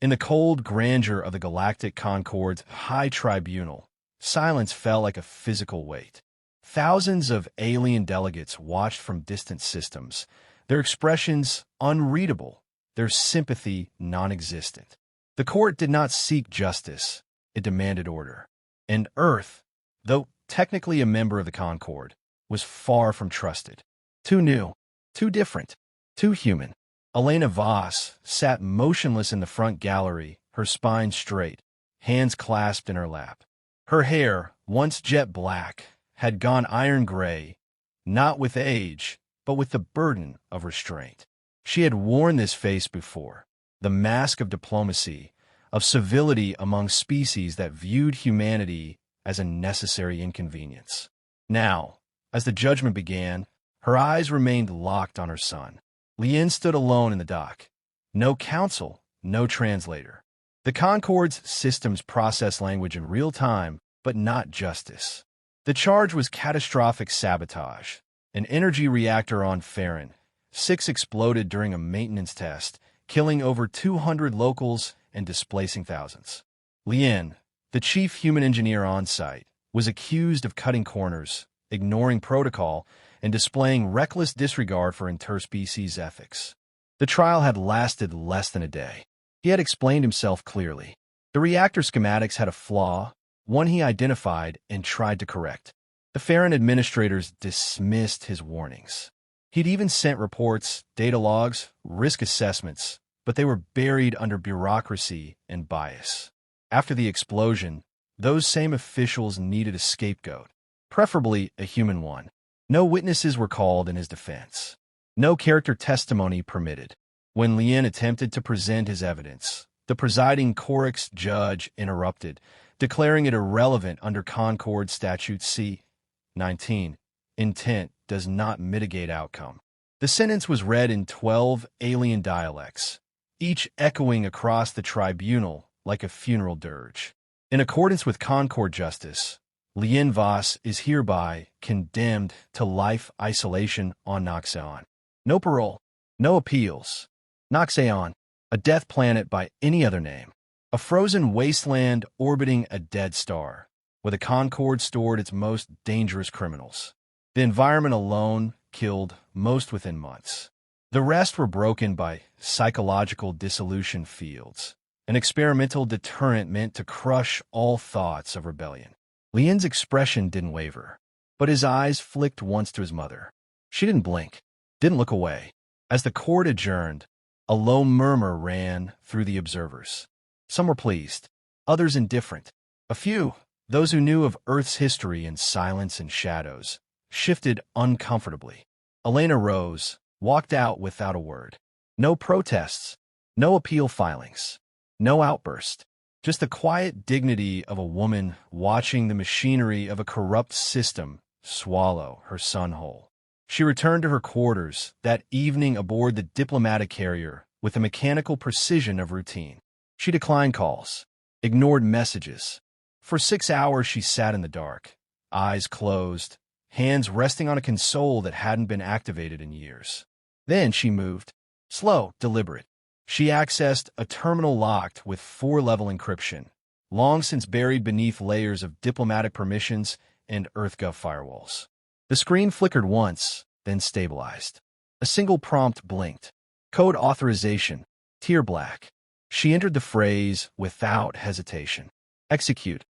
In the cold grandeur of the Galactic Concord's high tribunal, silence fell like a physical weight. Thousands of alien delegates watched from distant systems, their expressions unreadable, their sympathy non-existent. The court did not seek justice, it demanded order. And Earth, though technically a member of the Concord, was far from trusted. Too new, too different, too human. Elena Voss sat motionless in the front gallery, her spine straight, hands clasped in her lap. Her hair, once jet black, had gone iron gray, not with age, but with the burden of restraint. She had worn this face before, the mask of diplomacy, of civility among species that viewed humanity as a necessary inconvenience. Now, as the judgment began, her eyes remained locked on her son. Lien stood alone in the dock. No counsel, no translator. The Concord's systems process language in real time, but not justice. The charge was catastrophic sabotage. An energy reactor on Farron. 6 exploded during a maintenance test, killing over 200 locals and displacing thousands. Lien, the chief human engineer on site, was accused of cutting corners, ignoring protocol, and displaying reckless disregard for interspecies ethics. The trial had lasted less than a day. He had explained himself clearly. The reactor schematics had a flaw, one he identified and tried to correct. The Farron administrators dismissed his warnings. He'd even sent reports, data logs, risk assessments, but they were buried under bureaucracy and bias. After the explosion, those same officials needed a scapegoat, preferably a human one. No witnesses were called in his defense. No character testimony permitted. When Lien attempted to present his evidence, the presiding Corix judge interrupted, declaring it irrelevant under Concord Statute C-19. Intent does not mitigate outcome. The sentence was read in 12 alien dialects, each echoing across the tribunal like a funeral dirge. In accordance with Concord justice, Elena Voss is hereby condemned to life isolation on Noxeon. No parole, no appeals. Noxeon, a death planet by any other name. A frozen wasteland orbiting a dead star, where the Concord stored its most dangerous criminals. The environment alone killed most within months. The rest were broken by psychological dissolution fields, an experimental deterrent meant to crush all thoughts of rebellion. Lien's expression didn't waver, but his eyes flicked once to his mother. She didn't blink, didn't look away. As the court adjourned, a low murmur ran through the observers. Some were pleased, others indifferent. A few, those who knew of Earth's history in silence and shadows, shifted uncomfortably. Elena rose, walked out without a word. No protests, no appeal filings, no outburst. Just the quiet dignity of a woman watching the machinery of a corrupt system swallow her son whole. She returned to her quarters that evening aboard the diplomatic carrier with the mechanical precision of routine. She declined calls, ignored messages. For 6 hours she sat in the dark, eyes closed, hands resting on a console that hadn't been activated in years. Then she moved, slow, deliberate. She accessed a terminal locked with 4-level encryption, long since buried beneath layers of diplomatic permissions and EarthGov firewalls. The screen flickered once, then stabilized. A single prompt blinked. Code authorization, tier black. She entered the phrase without hesitation. Execute.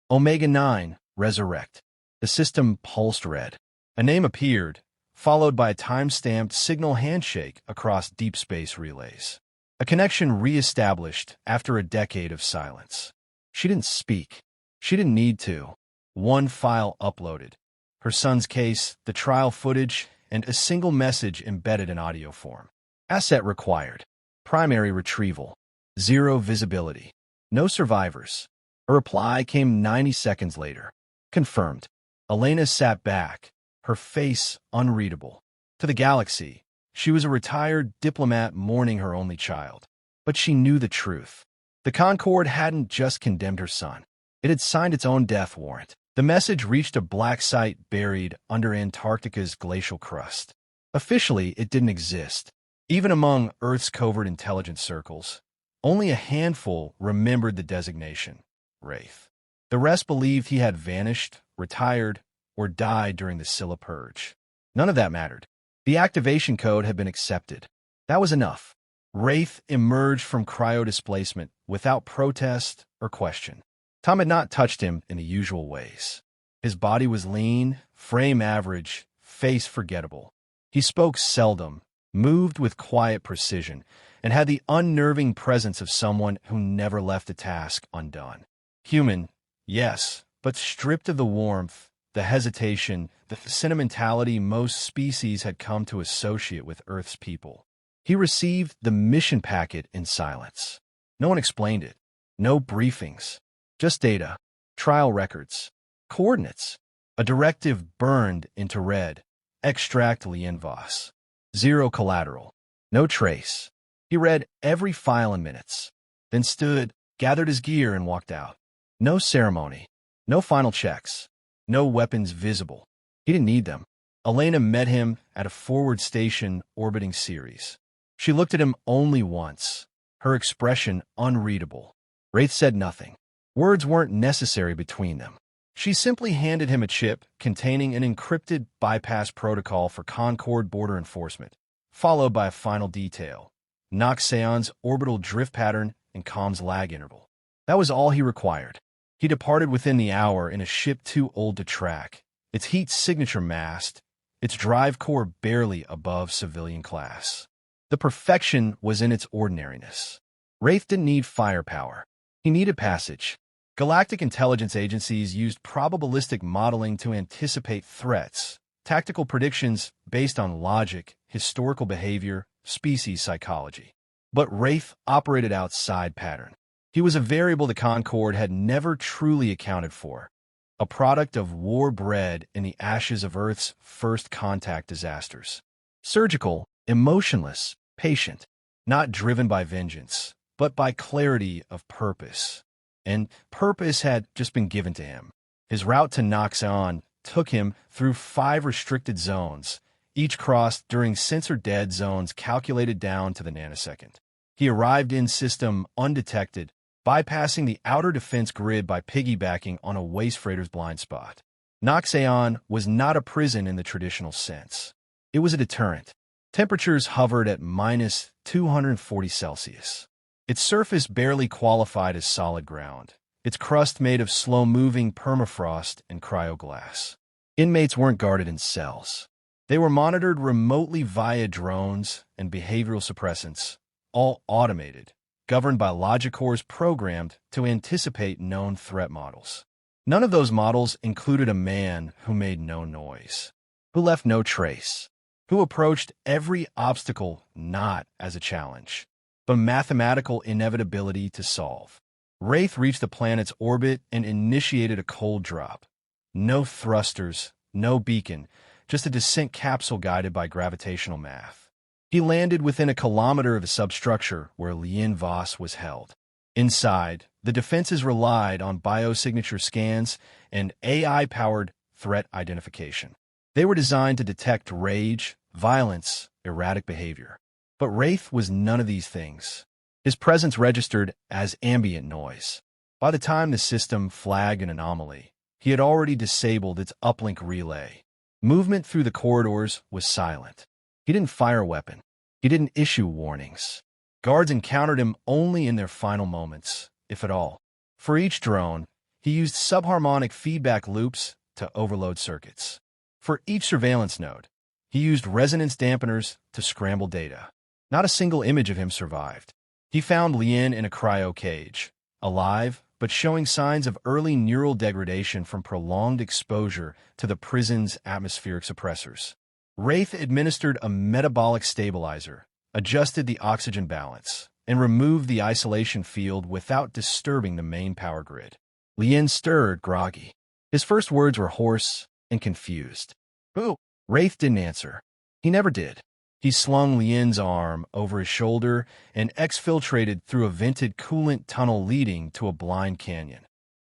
Omega-9, resurrect. The system pulsed red. A name appeared, followed by a time-stamped signal handshake across deep space relays. A connection re-established after a decade of silence. She didn't speak. She didn't need to. One file uploaded. Her son's case, the trial footage, and a single message embedded in audio form. Asset required. Primary retrieval. 0 visibility. No survivors. A reply came 90 seconds later. Confirmed. Elena sat back, her face unreadable. To the galaxy, she was a retired diplomat mourning her only child. But she knew the truth. The Concord hadn't just condemned her son. It had signed its own death warrant. The message reached a black site buried under Antarctica's glacial crust. Officially, it didn't exist. Even among Earth's covert intelligence circles, Only a handful remembered the designation, Wraith. The rest believed he had vanished, retired, or died during the Scylla Purge. None of that mattered. The activation code had been accepted. That was enough. Wraith emerged from cryo-displacement without protest or question. Tom had not touched him in the usual ways. His body was lean, frame average, face forgettable. He spoke seldom, moved with quiet precision, and had the unnerving presence of someone who never left a task undone. Human, yes, but stripped of the warmth, the hesitation, the sentimentality most species had come to associate with Earth's people. He received the mission packet in silence. No one explained it. No briefings. Just data, trial records, coordinates. A directive burned into red. Extract Elena Voss. Zero collateral. No trace. He read every file in minutes, then stood, gathered his gear, and walked out. No ceremony. No final checks. No weapons visible. He didn't need them. Elena met him at a forward station orbiting Ceres. She looked at him only once, her expression unreadable. Wraith said nothing. Words weren't necessary between them. She simply handed him a chip containing an encrypted bypass protocol for Concord border enforcement, followed by a final detail: Noxeon's orbital drift pattern and comms lag interval. That was all he required. He departed within the hour in a ship too old to track, its heat signature mast, its drive core barely above civilian class. The perfection was in its ordinariness. Wraith didn't need firepower. He needed passage. Galactic intelligence agencies used probabilistic modeling to anticipate threats, tactical predictions based on logic, historical behavior, species psychology. But Wraith operated outside pattern. He was a variable the Concord had never truly accounted for, a product of war bred in the ashes of Earth's first contact disasters. Surgical, emotionless, patient, not driven by vengeance, but by clarity of purpose. And purpose had just been given to him. His route to Noxeon took him through 5 restricted zones, each crossed during sensor-dead zones calculated down to the nanosecond. He arrived in system undetected, bypassing the outer defense grid by piggybacking on a waste freighter's blind spot. Noxeon was not a prison in the traditional sense. It was a deterrent. Temperatures hovered at minus 240 Celsius. Its surface barely qualified as solid ground, its crust made of slow-moving permafrost and cryoglass. Inmates weren't guarded in cells. They were monitored remotely via drones and behavioral suppressants, all automated, governed by logic cores programmed to anticipate known threat models. None of those models included a man who made no noise, who left no trace, who approached every obstacle not as a challenge, but mathematical inevitability to solve. Wraith reached the planet's orbit and initiated a cold drop. No thrusters, no beacon, just a descent capsule guided by gravitational math. He landed within a kilometer of a substructure where Elena Voss was held. Inside, the defenses relied on biosignature scans and AI-powered threat identification. They were designed to detect rage, violence, erratic behavior. But Wraith was none of these things. His presence registered as ambient noise. By the time the system flagged an anomaly, he had already disabled its uplink relay. Movement through the corridors was silent. He didn't fire a weapon. He didn't issue warnings. Guards encountered him only in their final moments, if at all. For each drone, he used subharmonic feedback loops to overload circuits. For each surveillance node, he used resonance dampeners to scramble data. Not a single image of him survived. He found Lien in a cryo cage, alive, but showing signs of early neural degradation from prolonged exposure to the prison's atmospheric suppressors. Wraith administered a metabolic stabilizer, adjusted the oxygen balance, and removed the isolation field without disturbing the main power grid. Lien stirred, groggy. His first words were hoarse and confused. "Who?" Wraith didn't answer. He never did. He slung Lien's arm over his shoulder and exfiltrated through a vented coolant tunnel leading to a blind canyon.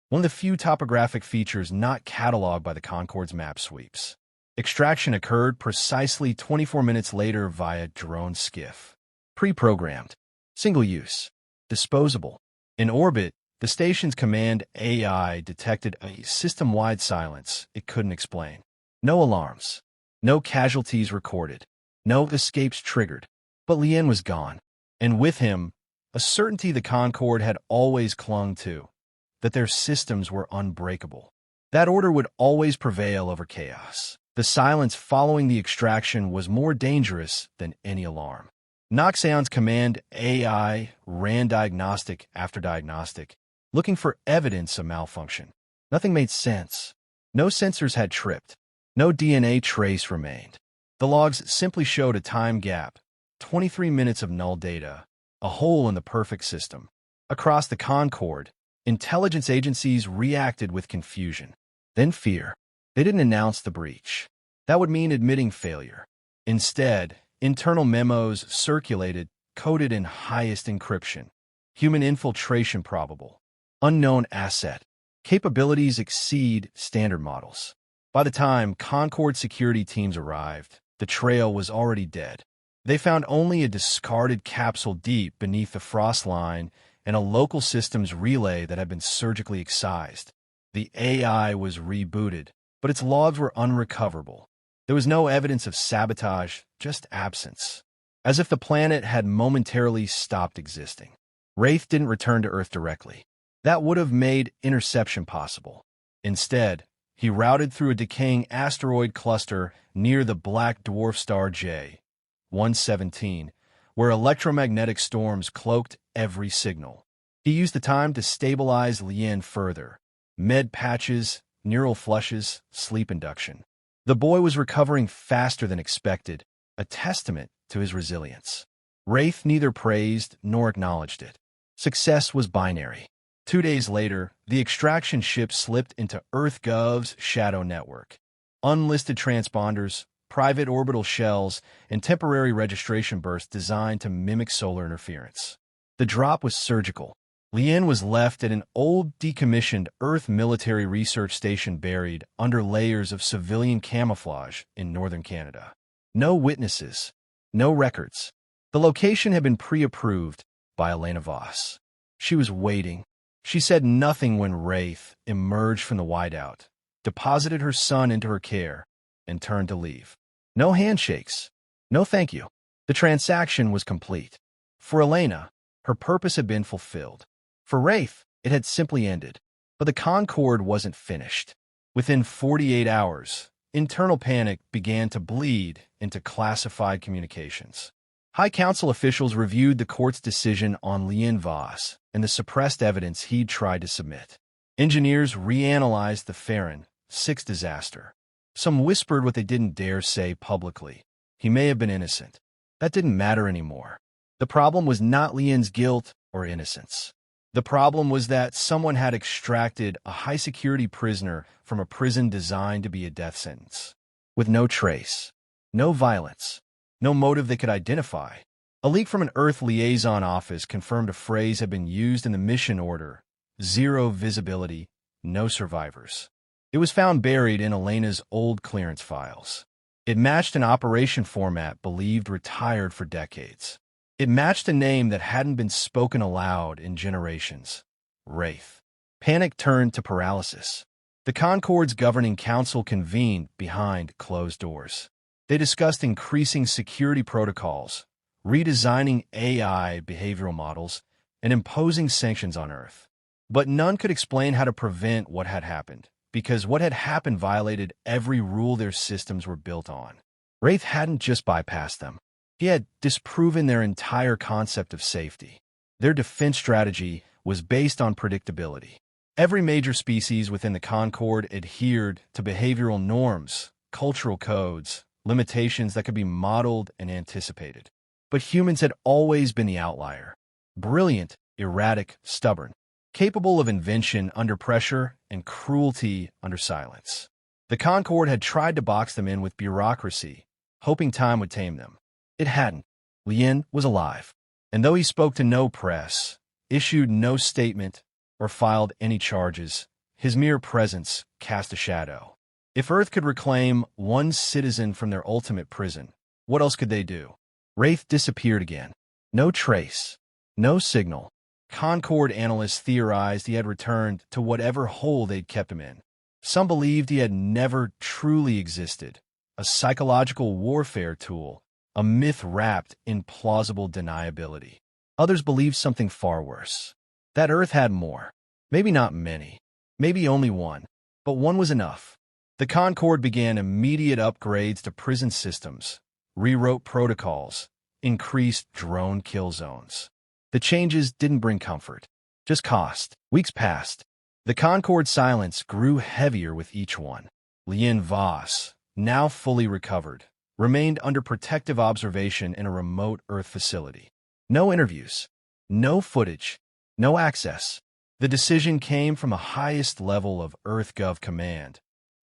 One of the few topographic features not cataloged by the Concord's map sweeps. Extraction occurred precisely 24 minutes later via drone skiff. Pre-programmed. Single use. disposable. In orbit, the station's command AI detected a system-wide silence it couldn't explain. No alarms. No casualties recorded. No escapes triggered. But Lien was gone. And with him, a certainty the Concorde had always clung to, that their systems were unbreakable. That order would always prevail over chaos. The silence following the extraction was more dangerous than any alarm. Noxion's command AI ran diagnostic after diagnostic, looking for evidence of malfunction. Nothing made sense. No sensors had tripped. No DNA trace remained. The logs simply showed a time gap, 23 minutes of null data, a hole in the perfect system. Across the Concorde, intelligence agencies reacted with confusion, then fear. They didn't announce the breach. That would mean admitting failure. Instead, internal memos circulated, coded in highest encryption. Human infiltration probable. Unknown asset. Capabilities exceed standard models. By the time Concorde security teams arrived, the trail was already dead. They found only a discarded capsule deep beneath the frost line and a local systems relay that had been surgically excised. The AI was rebooted, but its logs were unrecoverable. There was no evidence of sabotage, just absence. As if the planet had momentarily stopped existing. Wraith didn't return to Earth directly. That would have made interception possible. Instead, he routed through a decaying asteroid cluster near the black dwarf star J117, where electromagnetic storms cloaked every signal. He used the time to stabilize Lien further. Med patches, neural flushes, sleep induction. The boy was recovering faster than expected, a testament to his resilience. Wraith neither praised nor acknowledged it. Success was binary. 2 days later, the extraction ship slipped into EarthGov's shadow network. Unlisted transponders, private orbital shells, and temporary registration bursts designed to mimic solar interference. The drop was surgical. Lien was left at an old, decommissioned Earth military research station buried under layers of civilian camouflage in northern Canada. No witnesses, no records. The location had been pre-approved by Elena Voss. She was waiting. She said nothing when Wraith emerged from the whiteout, deposited her son into her care, and turned to leave. No handshakes. No thank you. The transaction was complete. For Elena, her purpose had been fulfilled. For Wraith, it had simply ended. But the Concorde wasn't finished. Within 48 hours, internal panic began to bleed into classified communications. High Council officials reviewed the court's decision on Elena Voss and the suppressed evidence he'd tried to submit. Engineers reanalyzed the Farron 6 disaster. Some whispered what they didn't dare say publicly. He may have been innocent. That didn't matter anymore. The problem was not Lien's guilt or innocence. The problem was that someone had extracted a high-security prisoner from a prison designed to be a death sentence. With no trace, no violence, no motive they could identify. A leak from an Earth liaison office confirmed a phrase had been used in the mission order: zero visibility, no survivors. It was found buried in Elena's old clearance files. It matched an operation format believed retired for decades. It matched a name that hadn't been spoken aloud in generations: Wraith. Panic turned to paralysis. The Concorde's governing council convened behind closed doors. They discussed increasing security protocols, redesigning AI behavioral models, and imposing sanctions on Earth. But none could explain how to prevent what had happened, because what had happened violated every rule their systems were built on. Wraith hadn't just bypassed them. He had disproven their entire concept of safety. Their defense strategy was based on predictability. Every major species within the Concorde adhered to behavioral norms, cultural codes, limitations that could be modeled and anticipated. But humans had always been the outlier. Brilliant, erratic, stubborn. Capable of invention under pressure and cruelty under silence. The Concorde had tried to box them in with bureaucracy, hoping time would tame them. It hadn't. Lien was alive. And though he spoke to no press, issued no statement, or filed any charges, his mere presence cast a shadow. If Earth could reclaim one citizen from their ultimate prison, what else could they do? Wraith disappeared again. No trace. No signal. Concord analysts theorized he had returned to whatever hole they'd kept him in. Some believed he had never truly existed, a psychological warfare tool, a myth wrapped in plausible deniability. Others believed something far worse, that Earth had more. Maybe not many, maybe only one, but one was enough. The Concorde began immediate upgrades to prison systems, rewrote protocols, increased drone kill zones. The changes didn't bring comfort, just cost. Weeks passed. The Concorde's silence grew heavier with each one. Elena Voss, now fully recovered, remained under protective observation in a remote Earth facility. No interviews, no footage, no access. The decision came from the highest level of EarthGov command,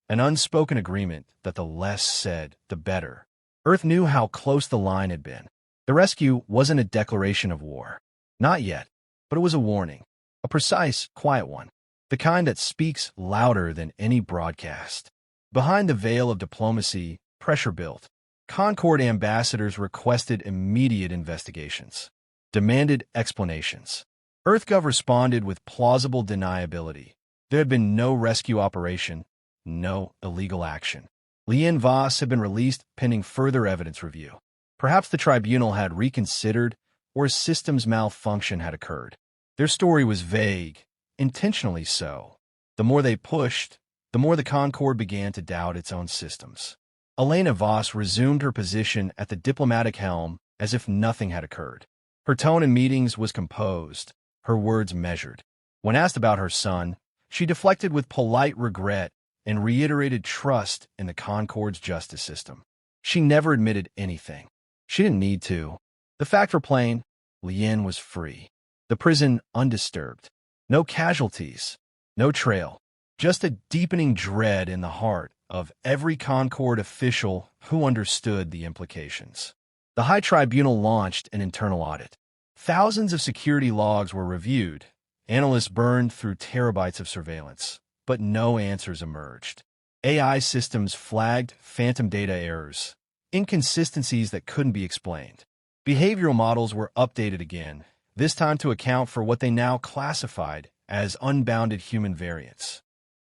an unspoken agreement that the less said, the better. Earth knew how close the line had been. The rescue wasn't a declaration of war. Not yet, but it was a warning, a precise, quiet one, the kind that speaks louder than any broadcast. Behind the veil of diplomacy, pressure built. Concorde ambassadors requested immediate investigations, demanded explanations. EarthGov responded with plausible deniability. There had been no rescue operation, no illegal action. Elena Voss had been released pending further evidence review. Perhaps the tribunal had reconsidered, or a systems malfunction had occurred. Their story was vague, intentionally so. The more they pushed, the more the Concorde began to doubt its own systems. Elena Voss resumed her position at the diplomatic helm as if nothing had occurred. Her tone in meetings was composed, her words measured. When asked about her son, she deflected with polite regret and reiterated trust in the Concorde's justice system. She never admitted anything. She didn't need to. The facts were plain. Lien was free. The prison undisturbed. No casualties. No trail. Just a deepening dread in the heart of every Concorde official who understood the implications. The High Tribunal launched an internal audit. Thousands of security logs were reviewed. Analysts burned through terabytes of surveillance, but no answers emerged. AI systems flagged phantom data errors, inconsistencies that couldn't be explained. Behavioral models were updated again, this time to account for what they now classified as unbounded human variance.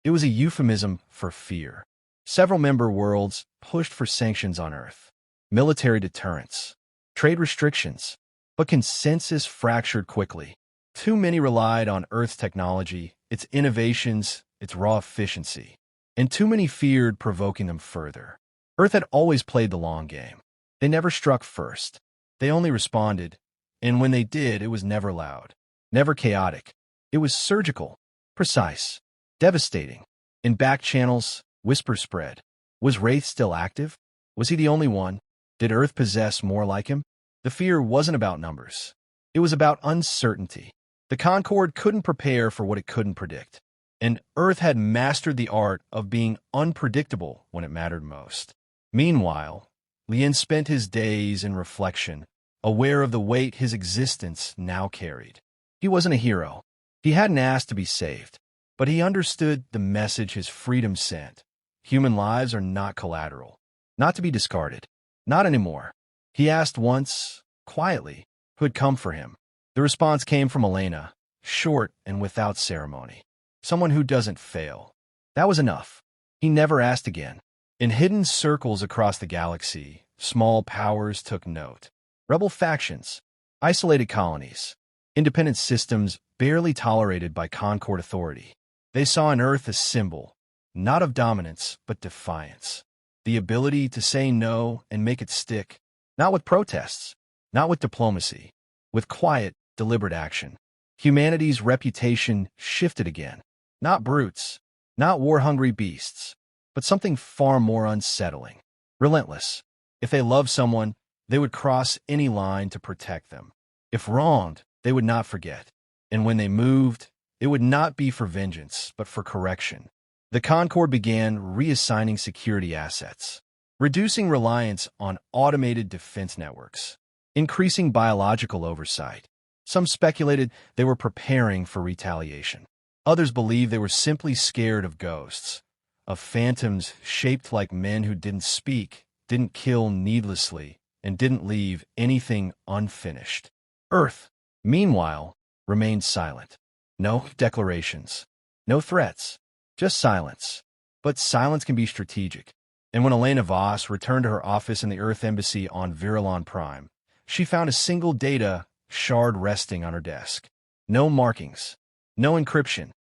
It was a euphemism for fear. Several member worlds pushed for sanctions on Earth, military deterrence, trade restrictions, but consensus fractured quickly. Too many relied on Earth's technology, its innovations, its raw efficiency, and too many feared provoking them further. Earth had always played the long game. They never struck first. They only responded, and when they did, it was never loud, never chaotic. It was surgical, precise, devastating. In back channels, whispers spread. Was Wraith still active? Was he the only one? Did Earth possess more like him? The fear wasn't about numbers. It was about uncertainty. The Concorde couldn't prepare for what it couldn't predict. And Earth had mastered the art of being unpredictable when it mattered most. Meanwhile, Lien spent his days in reflection, aware of the weight his existence now carried. He wasn't a hero. He hadn't asked to be saved, but he understood the message his freedom sent. Human lives are not collateral, not to be discarded. Not anymore. He asked once, quietly, who had come for him. The response came from Elena, short and without ceremony. Someone who doesn't fail. That was enough. He never asked again. In hidden circles across the galaxy, small powers took note. Rebel factions, isolated colonies, independent systems barely tolerated by Concorde authority. They saw on Earth a symbol, not of dominance, but defiance. The ability to say no and make it stick, not with protests, not with diplomacy, with quiet, deliberate action. Humanity's reputation shifted again. Not brutes, not war-hungry beasts, but something far more unsettling. Relentless. If they loved someone, they would cross any line to protect them. If wronged, they would not forget. And when they moved, it would not be for vengeance, but for correction. The Concorde began reassigning security assets, reducing reliance on automated defense networks, increasing biological oversight. Some speculated they were preparing for retaliation. Others believed they were simply scared of ghosts, of phantoms shaped like men who didn't speak, didn't kill needlessly, and didn't leave anything unfinished. Earth, meanwhile, remained silent. No declarations, no threats, just silence. But silence can be strategic. And when Elena Voss returned to her office in the Earth Embassy on Virilon Prime, she found a single data shard resting on her desk. No markings, no encryption,